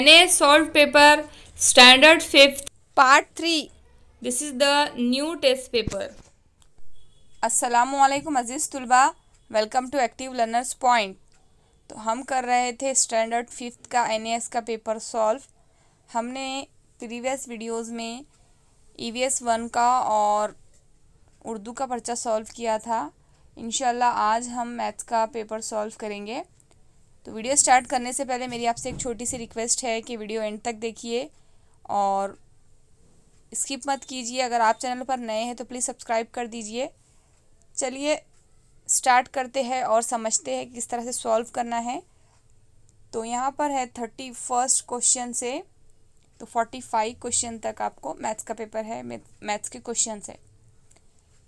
NA solved paper standard 5th part 3। this is the new test paper. अस्सलामुअलैकुम अज़ीज़ तुलबा, welcome to active learners point. तो हम कर रहे थे स्टैंडर्ड 5th का NAS का पेपर सॉल्व। हमने प्रीवियस वीडियोस में EVS 1 का और उर्दू का पर्चा सॉल्व किया था। इंशाल्लाह आज हम मैथ्स का पेपर सॉल्व करेंगे। तो वीडियो स्टार्ट करने से पहले मेरी आपसे एक छोटी सी रिक्वेस्ट है कि वीडियो एंड तक देखिए और स्किप मत कीजिए। अगर आप चैनल पर नए हैं तो प्लीज़ सब्सक्राइब कर दीजिए। चलिए स्टार्ट करते हैं और समझते हैं किस तरह से सॉल्व करना है। तो यहाँ पर है 31st क्वेश्चन से तो 45 क्वेश्चन तक आपको मैथ्स का पेपर है, मैथ्स के क्वेश्चन है।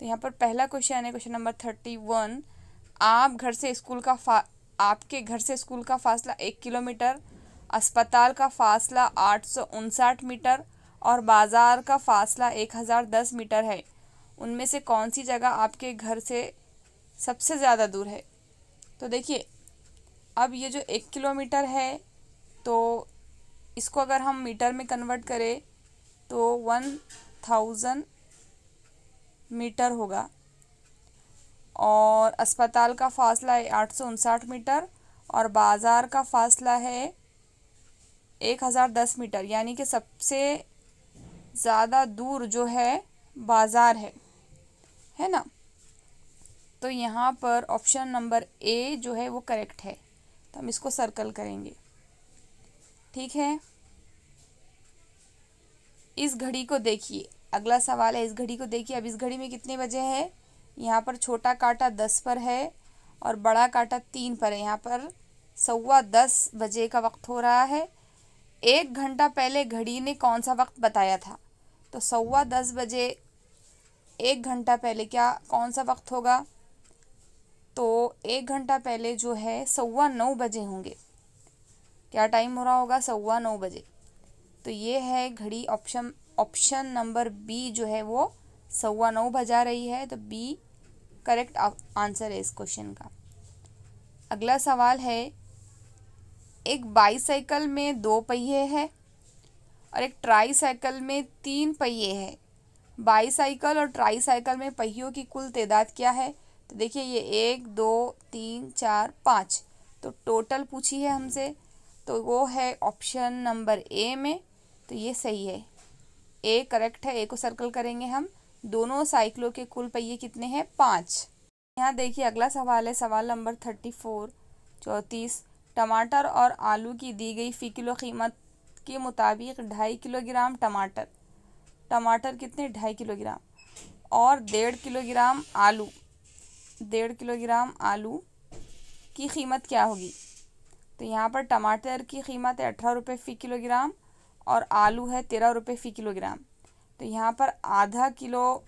तो यहाँ पर पहला क्वेश्चन है क्वेश्चन नंबर 31। आपके घर से स्कूल का फासला 1 किलोमीटर, अस्पताल का फासला 859 मीटर और बाज़ार का फासला 1010 मीटर है। उनमें से कौन सी जगह आपके घर से सबसे ज़्यादा दूर है? तो देखिए, अब ये जो 1 किलोमीटर है तो इसको अगर हम मीटर में कन्वर्ट करें तो 1000 मीटर होगा और अस्पताल का फासला है 859 मीटर और बाज़ार का फासला है 1010 मीटर, यानी कि सबसे ज़्यादा दूर जो है बाज़ार है ना। तो यहाँ पर ऑप्शन नंबर ए जो है वो करेक्ट है, तो हम इसको सर्कल करेंगे। ठीक है, इस घड़ी को देखिए। अगला सवाल है, इस घड़ी को देखिए। अब इस घड़ी में कितने बजे है? यहाँ पर छोटा कांटा 10 पर है और बड़ा कांटा 3 पर है। यहाँ पर 10:15 बजे का वक्त हो रहा है। 1 घंटा पहले घड़ी ने कौन सा वक्त बताया था? तो 10:15 बजे 1 घंटा पहले क्या कौन सा वक्त होगा? तो 1 घंटा पहले जो है 9:15 बजे होंगे। क्या टाइम हो रहा होगा? 9:15 बजे। तो ये है घड़ी। ऑप्शन नंबर बी जो है वो 9:15 बजा रही है, तो बी करेक्ट आंसर है इस क्वेश्चन का। अगला सवाल है, एक बाईसाइकिल में 2 पहिए है और एक ट्राईसाइकिल में 3 पहिए है। बाईसाइकिल और ट्राईसाइकिल में पहियों की कुल तादाद क्या है? तो देखिए, ये 1 2 3 4 5, तो टोटल पूछी है हमसे, तो वो है ऑप्शन नंबर ए में। तो ये सही है, ए करेक्ट है। ए को सर्कल करेंगे हम। दोनों साइकिलों के कुल पहिए कितने हैं? 5। यहाँ देखिए, अगला सवाल है सवाल नंबर 34। टमाटर और आलू की दी गई फ़ी किलो कीमत के मुताबिक 2.5 किलोग्राम टमाटर कितने? 2.5 किलोग्राम और 1.5 किलोग्राम आलू 1.5 किलोग्राम आलू की कीमत क्या होगी? तो यहाँ पर टमाटर की कीमत है 18 रुपये फ़ी किलोग्राम और आलू है 13 रुपये फ़ी किलोग्राम। तो यहाँ पर आधा किलो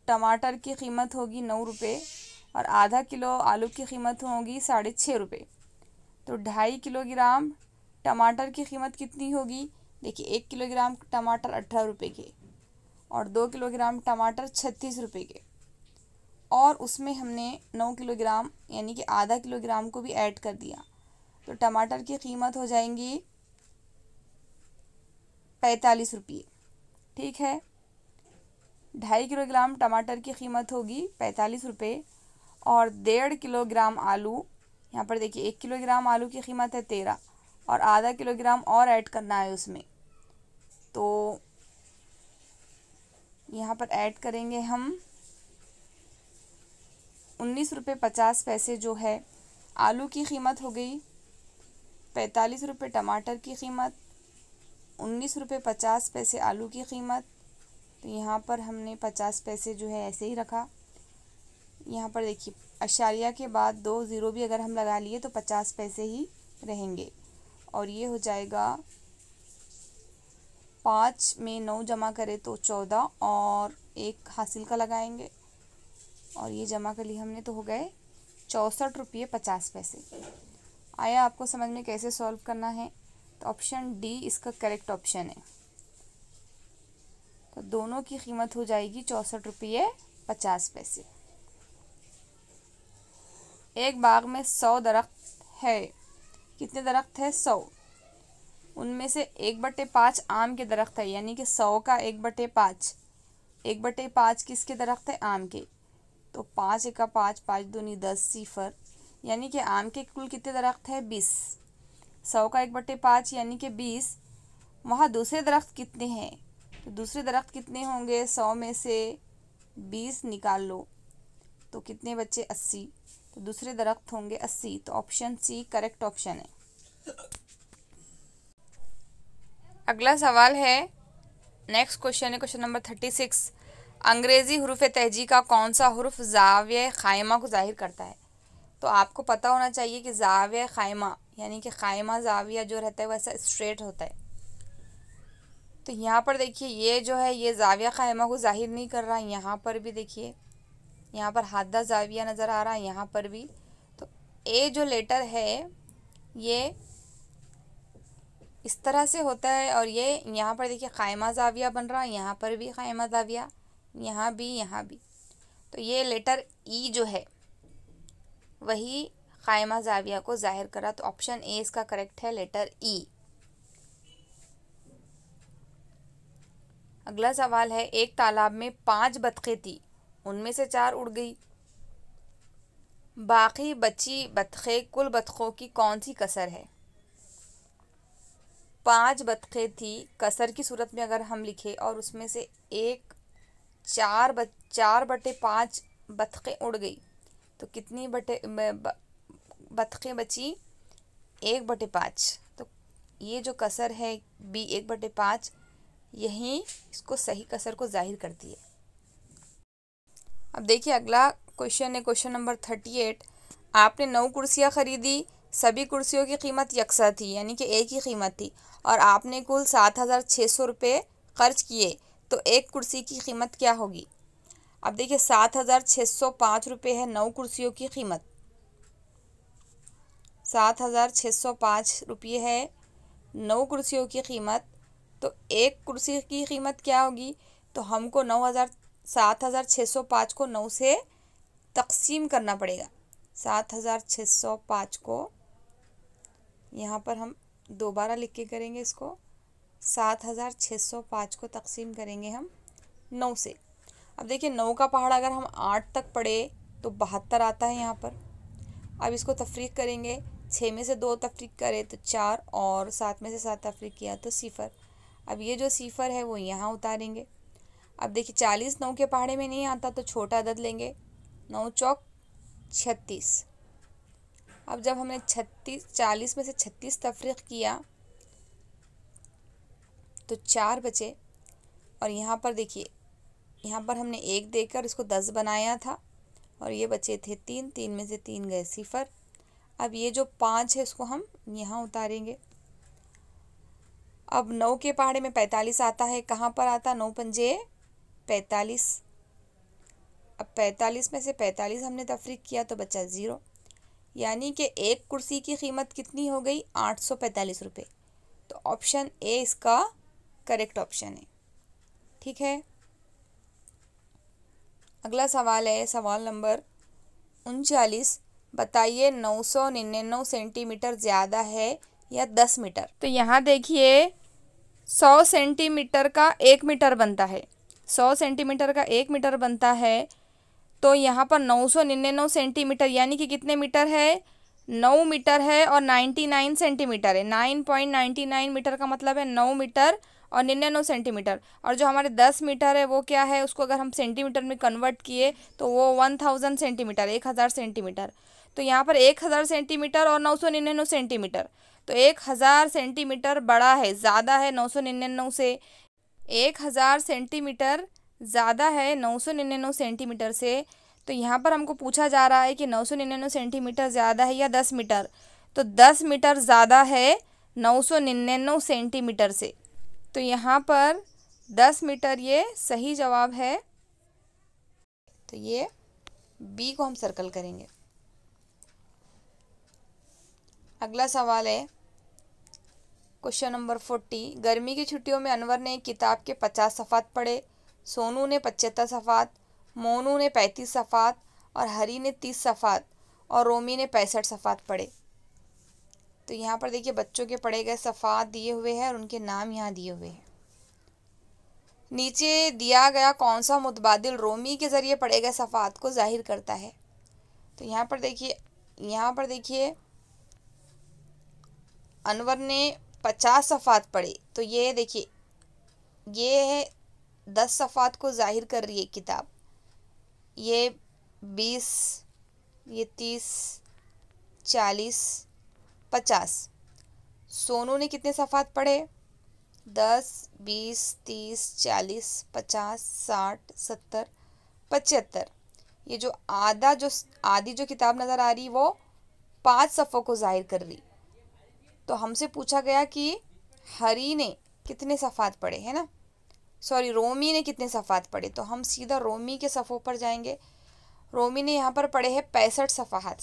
टमाटर की कीमत होगी 9 रुपये और आधा किलो आलू की कीमत होगी 6.5 रुपये। तो 2.5 किलोग्राम टमाटर की कीमत कितनी होगी? देखिए, 1 किलोग्राम टमाटर 18 रुपये के और 2 किलोग्राम टमाटर 36 रुपये के, और उसमें हमने 9 किलोग्राम यानी कि आधा किलोग्राम को भी ऐड कर दिया, तो टमाटर की कीमत हो जाएंगी 45 रुपये। ठीक है, 2.5 किलोग्राम टमाटर की कीमत होगी 45 रुपये और 1.5 किलोग्राम आलू, यहाँ पर देखिए 1 किलोग्राम आलू की कीमत है 13 और आधा किलोग्राम और ऐड करना है उसमें, तो यहाँ पर ऐड करेंगे हम 19 रुपये 50 पैसे जो है। आलू की कीमत हो गई 45 रुपये, टमाटर की कीमत 19 रुपये 50 पैसे आलू की कीमत, तो यहाँ पर हमने 50 पैसे जो है ऐसे ही रखा। यहाँ पर देखिए, अशारिया के बाद 2 ज़ीरो भी अगर हम लगा लिए तो 50 पैसे ही रहेंगे और ये हो जाएगा 5 में 9 जमा करें तो 14 और 1 हासिल का लगाएंगे और ये जमा कर लिया हमने, तो हो गए 64 रुपये 50 पैसे। आया आपको समझ में कैसे सॉल्व करना है? तो ऑप्शन डी इसका करेक्ट ऑप्शन है। तो दोनों की कीमत हो जाएगी 64 रुपये 50 पैसे। एक बाग में 100 दरख्त है। कितने दरख्त है? 100। उनमें से 1/5 आम के दरख्त है, यानी कि 100 का 1/5, 1/5 किसके दरख्त है? आम के। तो 5 एका 5, 5 दूनी 10, सिफर, यानी कि आम के कुल कितने दरख्त है? 20। 100 का 1/5 यानी कि 20। वहाँ दूसरे दरख्त कितने हैं? तो दूसरे दरख्त कितने होंगे? 100 में से 20 निकाल लो तो कितने बच्चे? 80। तो दूसरे दरख्त होंगे 80। तो ऑप्शन सी करेक्ट ऑप्शन है। अगला सवाल है, नेक्स्ट क्वेश्चन है क्वेश्चन नंबर 36। अंग्रेजी हुरूफ तहजी का कौन सा हुरूफ ज़ाविया क़ाइमा को ज़ाहिर करता है? तो आपको पता होना चाहिए कि ज़ाविया क़ाइमा यानी कि क़ाइमा ज़ाविया जो रहता है वैसा स्ट्रेट होता है। तो यहाँ पर देखिए ये जो है ये ज़ाविया क़ाइमा को ज़ाहिर नहीं कर रहा। यहाँ पर भी देखिए, यहाँ पर हादा ज़ाविया नज़र आ रहा है, यहाँ पर भी। तो ए जो लेटर है ये इस तरह से होता है, और ये यहाँ पर देखिए क़ाइमा ज़ाविया बन रहा है, यहाँ पर भी क़ाइमा ज़ाविया, यहाँ भी, यहाँ भी। तो ये लेटर ई जो है वही क़ाइमा ज़ाविया को ज़ाहिर करा। तो ऑप्शन ए इसका करेक्ट है, लेटर ई। अगला सवाल है, एक तालाब में 5 बतखें थी, उनमें से 4 उड़ गई, बाकी बची बतखें कुल बतखों की कौन सी कसर है? 5 बतखें थी, कसर की सूरत में अगर हम लिखे और उसमें से 4/5 बतखें उड़ गई तो कितनी बतखें बची? 1/5। तो ये जो कसर है बी 1/5 यही इसको सही कसर को जाहिर करती है। अब देखिए अगला क्वेश्चन है क्वेश्चन नंबर 38। आपने 9 कुर्सियाँ ख़रीदी, सभी कुर्सियों की कीमत यकसा थी, यानी कि एक ही कीमत थी, और आपने कुल 7,600 रुपये खर्च किए, तो एक कुर्सी की कीमत क्या होगी? अब देखिए 7,605 रुपये है 9 कुर्सियों की कीमत। 7,605 रुपये है 9 कुर्सियों की कीमत। तो एक कुर्सी की कीमत क्या होगी? तो हमको 7,605 को 9 से तकसीम करना पड़ेगा। 7,605 को यहाँ पर हम दोबारा लिख के करेंगे इसको। 7,605 को तकसीम करेंगे हम 9 से। अब देखिए 9 का पहाड़ अगर हम 8 तक पढ़े तो 72 आता है यहाँ पर। अब इसको तफरीक करेंगे, 6 में से 2 तफरीक करें तो 4, और 7 में से 7 तफरीक किया तो 0। अब ये जो 0 है वो यहाँ उतारेंगे। अब देखिए 40 9 के पहाड़े में नहीं आता तो छोटा अदद लेंगे, 9 चौक 36। अब जब हमने 40 में से 36 तफरीक किया तो 4 बचे, और यहाँ पर देखिए यहाँ पर हमने 1 देकर इसको 10 बनाया था, और ये बचे थे 3, 3 में से 3 गए 0। अब ये जो 5 है इसको हम यहाँ उतारेंगे। अब 9 के पहाड़े में 45 आता है, कहाँ पर आता? 9 पंजे 45। अब 45 में से 45 हमने तफरीक किया तो बचा 0, यानी कि एक कुर्सी की कीमत कितनी हो गई? 845 रुपये। तो ऑप्शन ए इसका करेक्ट ऑप्शन है। ठीक है। अगला सवाल है सवाल नंबर 39। बताइए 999 सेंटीमीटर ज़्यादा है या 10 मीटर? तो यहाँ देखिए 100 सेंटीमीटर का 1 मीटर बनता है, 100 सेंटीमीटर का 1 मीटर बनता है। तो यहाँ पर 999 सेंटीमीटर यानी कि कितने मीटर है? 9 मीटर है, और 99 सेंटीमीटर है। 9.99 मीटर का मतलब है 9 मीटर और 99 सेंटीमीटर। और जो हमारे 10 मीटर है वो क्या है? उसको अगर हम सेंटीमीटर में कन्वर्ट किए तो वो 1000 सेंटीमीटर, 1000 सेंटीमीटर। तो यहाँ पर 1000 सेंटीमीटर और 999 सेंटीमीटर, तो 1000 सेंटीमीटर बड़ा है, ज़्यादा है 999 से। 1000 सेंटीमीटर ज़्यादा है 999 सेंटीमीटर से। तो यहाँ पर हमको पूछा जा रहा है कि 999 सेंटीमीटर ज़्यादा है या 10 मीटर। तो 10 मीटर ज़्यादा है 999 सेंटीमीटर से। तो यहाँ पर 10 मीटर ये सही जवाब है। तो ये बी को हम सर्कल करेंगे। अगला सवाल है क्वेश्चन नंबर 40। गर्मी की छुट्टियों में अनवर ने एक किताब के 50 सफ़ात पढ़े, सोनू ने 75 सफ़ात, मोनू ने 35 सफ़ात और हरी ने 30 सफ़ात और रोमी ने 65 सफ़ात पढ़े। तो यहाँ पर देखिए बच्चों के पढ़े गए सफ़ात दिए हुए हैं और उनके नाम यहाँ दिए हुए हैं। नीचे दिया गया कौन सा मुतबादिल रोमी के ज़रिए पढ़े गए सफ़ात को जाहिर करता है। तो यहाँ पर देखिए अनवर ने 50 सफ़ात पढ़े, तो ये देखिए ये है 10 सफ़ात को जाहिर कर रही है किताब, ये 20, ये 30, 40, 50। सोनू ने कितने सफ़ात पढ़े? 10, 20, 30, 40, 50, 60, 70, 75। ये जो आधी जो किताब नज़र आ रही वो 5 सफ़ों को जाहिर कर रही। तो हमसे पूछा गया कि हरी ने कितने सफ़ात पढ़े, है ना, सॉरी रोमी ने कितने सफ़ात पढ़े। तो हम सीधा रोमी के सफ़ों पर जाएंगे। रोमी ने यहाँ पर पढ़े हैं 65 सफ़ात।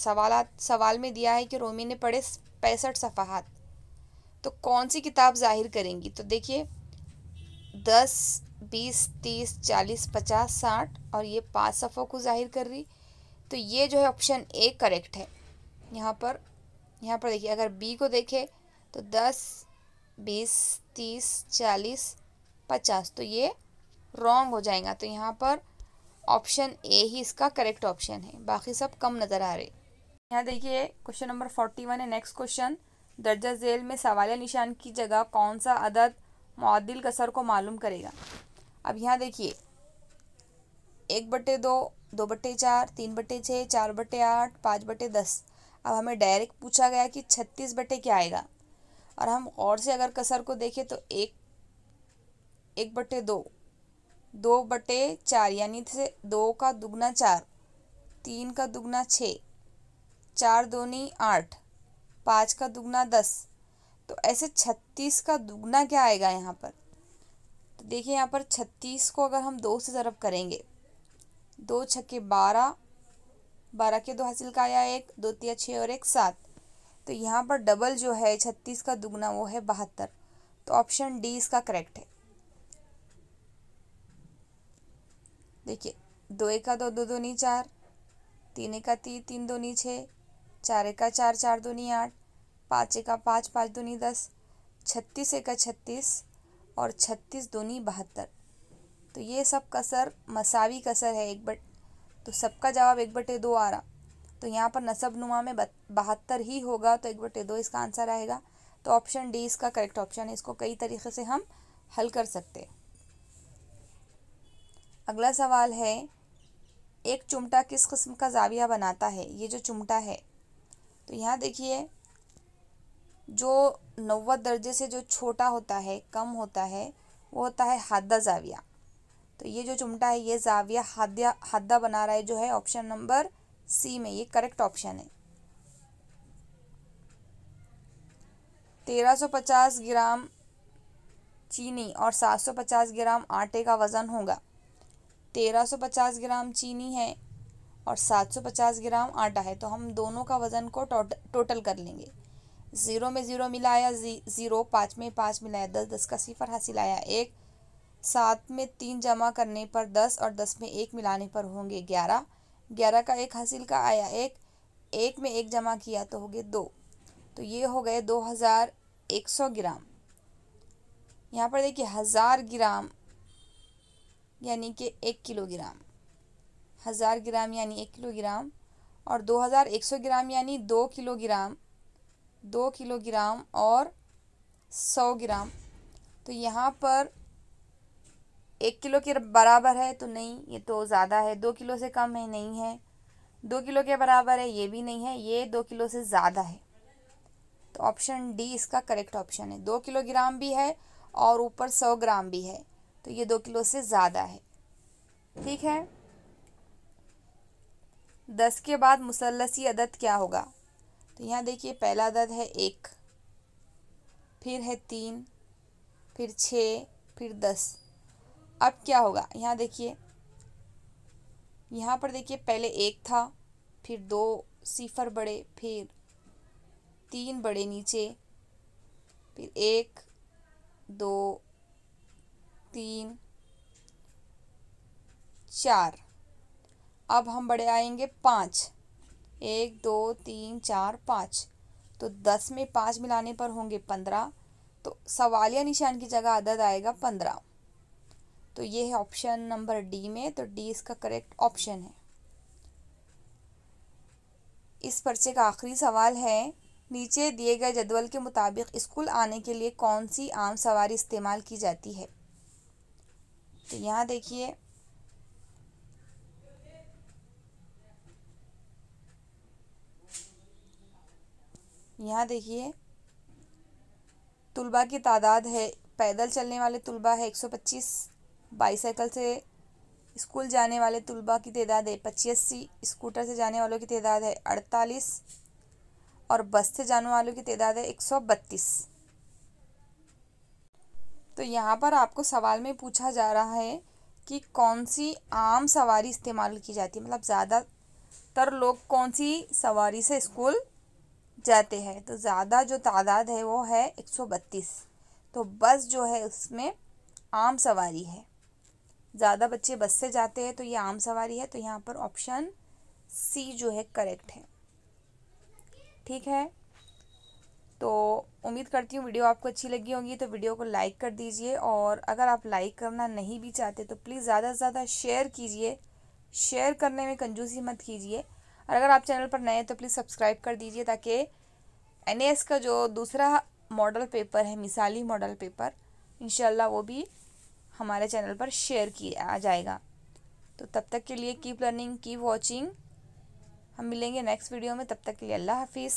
सवाल में दिया है कि रोमी ने पढ़े 65 सफ़ात, तो कौन सी किताब जाहिर करेंगी? तो देखिए 10, 20, 30, 40, 50, 60 और ये 5 सफ़ों को जाहिर कर रही। तो ये जो है ऑप्शन ए करेक्ट है। यहाँ पर देखिए अगर बी को देखें तो 10, 20, 30, 40, 50, तो ये रॉन्ग हो जाएगा। तो यहाँ पर ऑप्शन ए ही इसका करेक्ट ऑप्शन है, बाकी सब कम नज़र आ रहे। यहाँ देखिए क्वेश्चन नंबर 41 है। नेक्स्ट क्वेश्चन, दर्जा झेल में सवालिया निशान की जगह कौन सा अदद मुअद्दिल कसर को मालूम करेगा? अब यहाँ देखिए 1/2, 2/4, 3/6, 4/8, 5/10। अब हमें डायरेक्ट पूछा गया कि 36 बटे क्या आएगा, और हम और से अगर कसर को देखें तो 1/2, 2/4 यानी से 2 का दुगना 4, 3 का दुगना 6, 4 दूनी 8, 5 का दुगना 10। तो ऐसे 36 का दुगना क्या आएगा यहाँ पर? तो देखिए यहाँ पर 36 को अगर हम 2 से ज़रब करेंगे, 2 छक्के 12, 12 के 2 हासिल का आया 1, 2 तिया 6 और 1 7। तो यहाँ पर डबल जो है 36 का दुगना वो है 72। तो ऑप्शन डी इसका करेक्ट है। देखिए 2 1 2, 2 दूनी 4, 3 1 3, 3 दूनी 6, 4 1 4, 4 दूनी 8, 5 1 5, 5 दूनी 10, 36 1 36 और 36 दूनी 72। तो ये सब कसर मसावी कसर है, तो सबका जवाब 1/2 आ रहा। तो यहाँ पर नसब नुमा में 72 ही होगा, तो 1/2 इसका आंसर आएगा। तो ऑप्शन डी इसका करेक्ट ऑप्शन है। इसको कई तरीके से हम हल कर सकते हैं। अगला सवाल है, एक चुमटा किस किस्म का जाविया बनाता है? ये जो चुमटा है, तो यहाँ देखिए जो 90 दर्जे से जो छोटा होता है, कम होता है, वो होता है हादा जाविया। तो ये जो चुमटा है ये जाविया हादा बना रहा है, जो है ऑप्शन नंबर सी में, ये करेक्ट ऑप्शन है। 1350 ग्राम चीनी और 750 ग्राम आटे का वज़न होगा। 1350 ग्राम चीनी है और 750 ग्राम आटा है, तो हम दोनों का वज़न को टोटल कर लेंगे। 0 में 0 मिलाया 0, 5 में 5 मिलाया 10, 10 का सिफर हासिल आया 1, 7 में 3 जमा करने पर 10 और 10 में 1 मिलाने पर होंगे 11, 11 का 1 हासिल का आया 1, 1 में 1 जमा किया तो हो गए 2। तो ये हो गए 2100 ग्राम। यहाँ पर देखिए 1000 ग्राम यानी कि 1 किलोग्राम, 1000 ग्राम यानी 1 किलोग्राम, और 2100 ग्राम यानी 2 किलोग्राम, 2 किलोग्राम और 100 ग्राम। तो यहाँ पर 1 किलो के बराबर है तो नहीं, ये तो ज़्यादा है। 2 किलो से कम है, नहीं है। 2 किलो के बराबर है, ये भी नहीं है। ये 2 किलो से ज़्यादा है। तो ऑप्शन डी इसका करेक्ट ऑप्शन है। 2 किलोग्राम भी है और ऊपर 100 ग्राम भी है, तो ये 2 किलो से ज़्यादा है। ठीक है। 10 के बाद मुसल्लसी अदद क्या होगा? तो यहाँ देखिए पहला अदद है 1, फिर है 3, फिर 6, फिर 10। अब क्या होगा? यहाँ देखिए, यहाँ पर देखिए पहले 1 था, फिर 2 सिफर बढ़े, फिर 3 बढ़े नीचे, फिर 1, 2, 3, 4। अब हम बढ़े आएंगे 5, 1 2 3 4 5। तो 10 में 5 मिलाने पर होंगे 15, तो सवालिया निशान की जगह अदद आएगा 15। तो ये है ऑप्शन नंबर डी में, तो डी इसका करेक्ट ऑप्शन है। इस पर्चे का आखिरी सवाल है, नीचे दिए गए जदवल के मुताबिक स्कूल आने के लिए कौन सी आम सवारी इस्तेमाल की जाती है। तो यहाँ देखिए, तुलबा की तादाद है, पैदल चलने वाले तुलबा है 125, बाईसाइकिल से स्कूल जाने वाले तुलबा की तादाद है 85, स्कूटर से जाने वालों की तादाद है 48 और बस से जाने वालों की तादाद है 132। तो यहाँ पर आपको सवाल में पूछा जा रहा है कि कौन सी आम सवारी इस्तेमाल की जाती है, मतलब ज़्यादातर लोग कौन सी सवारी से स्कूल जाते हैं। तो ज़्यादा जो तादाद है वो है 132, तो बस जो है उसमें आम सवारी है, ज़्यादा बच्चे बस से जाते हैं तो ये आम सवारी है। तो यहाँ पर ऑप्शन सी जो है करेक्ट है। ठीक है, तो उम्मीद करती हूँ वीडियो आपको अच्छी लगी होगी, तो वीडियो को लाइक कर दीजिए, और अगर आप लाइक करना नहीं भी चाहते तो प्लीज़ ज़्यादा से ज़्यादा शेयर कीजिए, शेयर करने में कंजूसी मत कीजिए। और अगर आप चैनल पर नए हैं तो प्लीज़ सब्सक्राइब कर दीजिए, ताकि NAS का जो दूसरा मॉडल पेपर है, मिसाली मॉडल पेपर, इंशाल्लाह वो भी हमारे चैनल पर शेयर किया जाएगा। तो तब तक के लिए कीप लर्निंग, कीप वॉचिंग। हम मिलेंगे नेक्स्ट वीडियो में, तब तक के लिए अल्लाह हाफिज़।